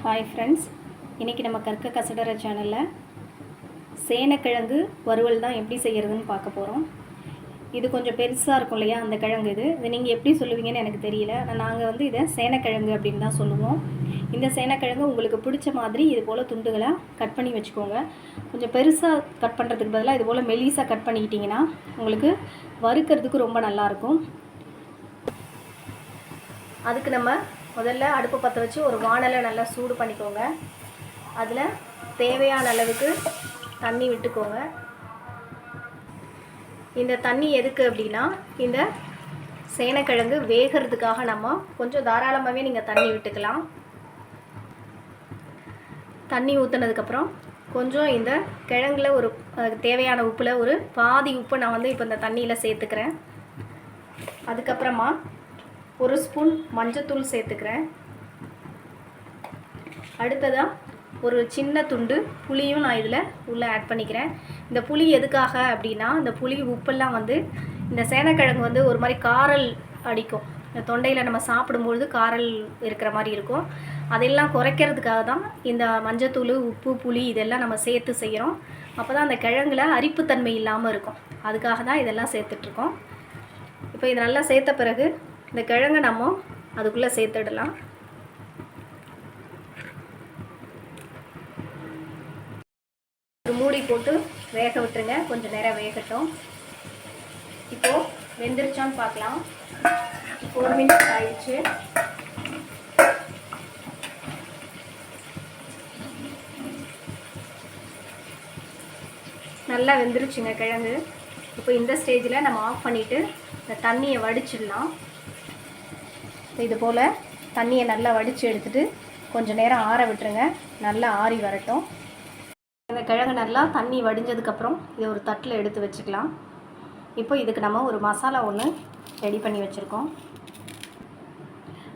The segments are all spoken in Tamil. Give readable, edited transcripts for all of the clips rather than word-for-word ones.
ஹாய் ஃப்ரெண்ட்ஸ், இன்றைக்கி நம்ம கற்க கசடற சேனலில் சேனக்கிழங்கு வறுவல் தான் எப்படி செய்கிறதுன்னு பார்க்க போகிறோம். இது கொஞ்சம் பெருசாக இருக்கும் இல்லையா, அந்த கிழங்கு இது நீங்கள் எப்படி சொல்லுவீங்கன்னு எனக்கு தெரியல. நாங்கள் இதை சேனக்கிழங்கு அப்படின்னு தான் சொல்லுவோம். இந்த சேனக்கிழங்கு உங்களுக்கு பிடிச்ச மாதிரி இது போல் துண்டுகளாக கட் பண்ணி வச்சுக்கோங்க. கொஞ்சம் பெருசாக கட் பண்ணுறதுக்கு பதிலாக இது போல் மெலிசாக கட் பண்ணிக்கிட்டிங்கன்னா உங்களுக்கு வறுக்கிறதுக்கு ரொம்ப நல்லாயிருக்கும். அதுக்கு நம்ம முதல்ல அடுப்பு பற்ற வச்சு ஒரு வாணலை நல்லா சூடு பண்ணிக்கோங்க. அதில் தேவையான அளவுக்கு தண்ணி விட்டுக்கோங்க. இந்த தண்ணி எதுக்கு அப்படின்னா, இந்த சேனக்கிழங்கு வேகிறதுக்காக நம்ம கொஞ்சம் தாராளமாகவே நீங்கள் தண்ணி விட்டுக்கலாம். தண்ணி ஊற்றுனதுக்கப்புறம் கொஞ்சம் இந்த கிழங்குல ஒரு தேவையான உப்பில் ஒரு பாதி உப்பு நான் இப்போ இந்த தண்ணியில் சேர்த்துக்கிறேன். அதுக்கப்புறமா ஒரு ஸ்பூன் மஞ்சத்தூள் சேர்த்துக்கிறேன். அடுத்ததாக ஒரு சின்ன துண்டு புளியும் நான் இதில் உள்ளே ஆட் பண்ணிக்கிறேன். இந்த புளி எதுக்காக அப்படின்னா, இந்த புளி உப்பெல்லாம் இந்த சேனக்கிழங்கு ஒரு மாதிரி காரல் அடிக்கும். இந்த தொண்டையில் நம்ம சாப்பிடும்பொழுது காரல் இருக்கிற மாதிரி இருக்கும். அதெல்லாம் குறைக்கிறதுக்காக தான் இந்த மஞ்சத்தூள், உப்பு, புளி இதெல்லாம் நம்ம சேர்த்து செய்கிறோம். அப்போ தான் அந்த கிழங்குல அரிப்புத்தன்மை இல்லாமல் இருக்கும். அதுக்காக தான் இதெல்லாம் சேர்த்துட்ருக்கோம். இப்போ இது நல்லா சேர்த்த பிறகு இந்த கிழங்கை நம்ம அதுக்குள்ளே சேர்த்துடலாம். ஒரு மூடி போட்டு வேக விட்டுருங்க. கொஞ்சம் நேரம் வேகட்டும். இப்போது வெந்துருச்சான்னு பார்க்கலாம். 4 மினிட்ஸ் ஆயிடுச்சு. நல்லா வெந்துருச்சுங்க கிழங்கு. இப்போ இந்த ஸ்டேஜில் நம்ம ஆஃப் பண்ணிவிட்டு இந்த தண்ணியை வடிச்சிடலாம். இது போல் தண்ணியை நல்லா வடித்து எடுத்துகிட்டு கொஞ்சம் நேரம் ஆற விட்டுருங்க. நல்லா ஆறி வரட்டும். இந்த கிழங்கு நல்லா தண்ணி வடிஞ்சதுக்கப்புறம் இதை ஒரு தட்டில் எடுத்து வச்சுக்கலாம். இப்போ இதுக்கு நம்ம ஒரு மசாலா ஒன்று ரெடி பண்ணி வச்சுருக்கோம்.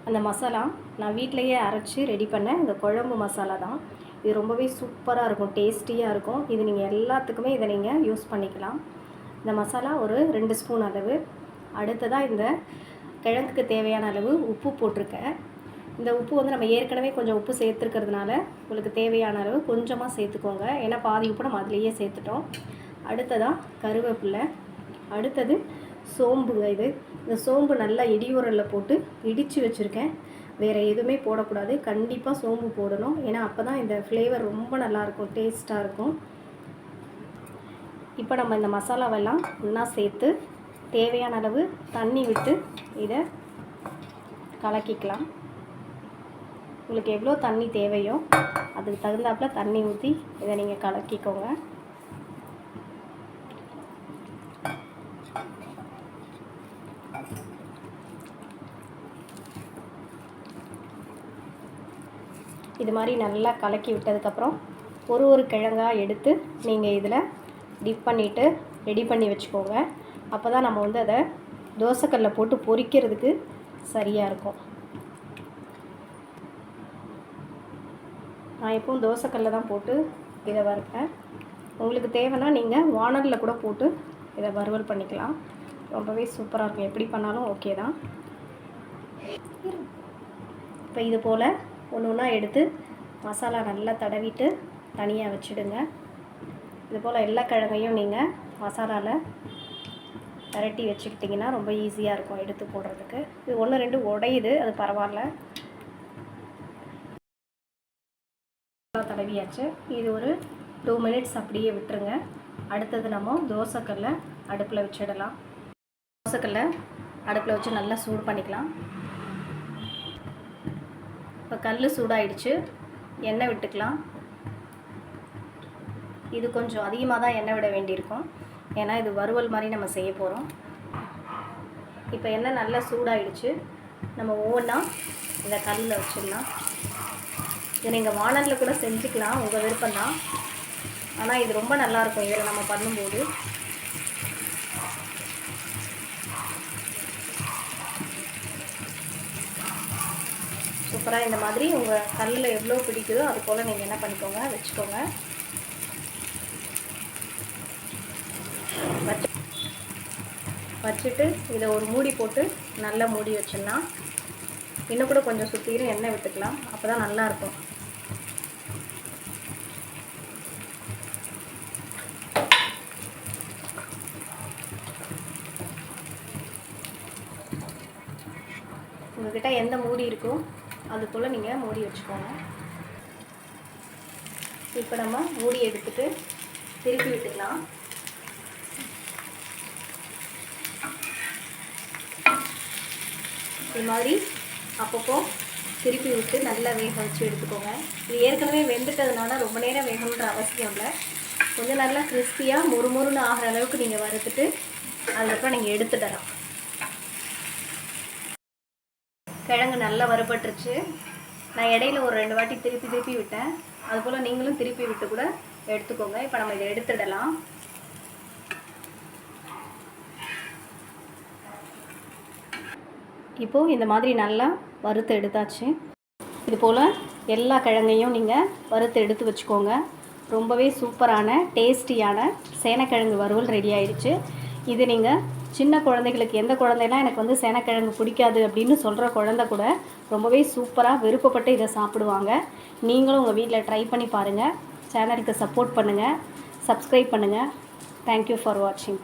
அந்த மசாலா நான் வீட்டிலையே அரைச்சி ரெடி பண்ண இந்த குழம்பு மசாலா தான். இது ரொம்பவே சூப்பராக இருக்கும், டேஸ்டியாக இருக்கும். இது நீங்கள் எல்லாத்துக்குமே இதை நீங்கள் யூஸ் பண்ணிக்கலாம். இந்த மசாலா ஒரு 2 ஸ்பூன் அளவு. அடுத்ததாக இந்த கிழங்குக்கு தேவையான அளவு உப்பு போட்டிருக்கேன். இந்த உப்பு நம்ம ஏற்கனவே கொஞ்சம் உப்பு சேர்த்துருக்கிறதுனால உங்களுக்கு தேவையான அளவு கொஞ்சமாக சேர்த்துக்கோங்க. ஏன்னா பாதி உப்பு நம்ம அதிலேயே சேர்த்துட்டோம். அடுத்ததாக கருவேப்பிலை. அடுத்தது சோம்புங்க. இந்த சோம்பு நல்லா இடியுரலில் போட்டு இடித்து வச்சுருக்கேன். வேறு எதுவுமே போடக்கூடாது. கண்டிப்பாக சோம்பு போடணும். ஏன்னா அப்போ தான் இந்த ஃப்ளேவர் ரொம்ப நல்லாயிருக்கும், டேஸ்ட்டாக இருக்கும். இப்போ நம்ம இந்த மசாலாவெல்லாம் ஒன்றா சேர்த்து தேவையான அளவு தண்ணி விட்டு இதை கலக்கிக்கலாம். உங்களுக்கு எவ்வளோ தண்ணி தேவையோ அதுக்கு தகுந்தாப்பில் தண்ணி ஊற்றி இதை நீங்கள் கலக்கிக்கோங்க. இது மாதிரி நல்லா கலக்கி விட்டதுக்கப்புறம் ஒரு கிழங்காக எடுத்து நீங்கள் இதில் டிப் பண்ணிவிட்டு ரெடி பண்ணி வச்சுக்கோங்க. அப்போ தான் நம்ம அதை தோசைக்கல்லில் போட்டு பொரிக்கிறதுக்கு சரியாக இருக்கும். நான் எப்பவும் தோசைக்கல்லில் தான் போட்டு இதை வறுப்பேன். உங்களுக்கு தேவைன்னா நீங்கள் வானலில் கூட போட்டு இதை வறுவல் பண்ணிக்கலாம். ரொம்பவே சூப்பராக இருக்கும். எப்படி பண்ணாலும் ஓகே தான். இப்போ இது போல் ஒன்று ஒன்றா எடுத்து மசாலா நல்லா தடவிட்டு தனியாக வச்சுடுங்க. இது போல் எல்லா கிழங்கையும் நீங்கள் மசாலாவில் பரட்டி வச்சுக்கிட்டிங்கன்னா ரொம்ப ஈஸியாக இருக்கும் எடுத்து போடுறதுக்கு. இது 1-2 உடையுது, அது பரவாயில்ல. தடவியாச்சு. இது ஒரு 2 மினிட்ஸ் அப்படியே விட்டுருங்க. அடுத்தது நம்ம தோசைக்கல்லை அடுப்பில் வச்சிடலாம். தோசைக்கல்லை அடுப்பில் வச்சு நல்லா சூடு பண்ணிக்கலாம். இப்போ கல் சூடாயிடுச்சு. எண்ணெய் விட்டுக்கலாம். இது கொஞ்சம் அதிகமாக தான் எண்ணெய் விட வேண்டியிருக்கும். ஏன்னா இது வறுவல் மாதிரி நம்ம செய்ய போகிறோம். இப்போ எண்ணெய் நல்லா சூடாயிடுச்சு. நம்ம ஒவ்வொன்றா இந்த கல்லில் வச்சிடலாம். இதை நீங்கள் வானலில் கூட செஞ்சுக்கலாம், உங்கள் விருப்பம்தான். ஆனால் இது ரொம்ப நல்லாயிருக்கும் இதில் நம்ம பண்ணும்போது. சூப்பராக இந்த மாதிரி உங்கள் கல்லில் எவ்வளோ பிடிக்குதோ அது போல் நீங்கள் என்ன பண்ணிக்கோங்க, வச்சுக்கோங்க. வச்சுட்டு இதை ஒரு மூடி போட்டு நல்லா மூடி வச்சிடலாம். இன்னும் கூட கொஞ்சம் சுற்றிலும் எண்ணெய் விட்டுக்கலாம். அப்போ தான் நல்லாயிருக்கும். உங்கள்கிட்ட எந்த மூடி இருக்கோ அதுக்குள்ளே நீங்கள் மூடி வச்சுக்கோங்க. இப்போ நம்ம மூடி எடுத்துட்டு திருப்பி விட்டுக்கலாம். இது மாதிரி அப்பப்போ திருப்பி விட்டு நல்லா வேக வச்சு எடுத்துக்கோங்க. இது ஏற்கனவே வெந்துட்டதுனால ரொம்ப நேரம் வேகணுன்ற அவசியம் இல்லை. கொஞ்சம் நல்லா கிறிஸ்பியாக மொறுமொறுன்னு ஆகிற அளவுக்கு நீங்கள் வறுத்துட்டு அதுக்கப்புறம் நீங்கள் எடுத்துடலாம். கிழங்கு நல்லா வறுபட்டுருச்சு. நான் இடையில ஒரு 2 வாட்டி திருப்பி விட்டேன். அதுபோல் நீங்களும் திருப்பி விட்டு கூட எடுத்துக்கோங்க. இப்போ நம்ம இதை எடுத்துடலாம். இப்போது இந்த மாதிரி நல்லா வறுத்து எடுத்தாச்சு. இது போல் எல்லா கிழங்கையும் நீங்கள் வறுத்து எடுத்து வச்சுக்கோங்க. ரொம்பவே சூப்பரான டேஸ்டியான சேனக்கிழங்கு வறுவல் ரெடி ஆயிடுச்சு. இது நீங்கள் சின்ன குழந்தைகளுக்கு, எந்த குழந்தைலாம் எனக்கு வந்து சேனக்கிழங்கு பிடிக்காது அப்படின்னு சொல்கிற குழந்தை கூட ரொம்பவே சூப்பராக விருப்பப்பட்டு இதை சாப்பிடுவாங்க. நீங்களும் உங்கள் வீட்டில் ட்ரை பண்ணி பாருங்கள். சேனலுக்கு சப்போர்ட் பண்ணுங்கள், சப்ஸ்கிரைப் பண்ணுங்கள். தேங்க்யூ ஃபார் வாட்சிங்.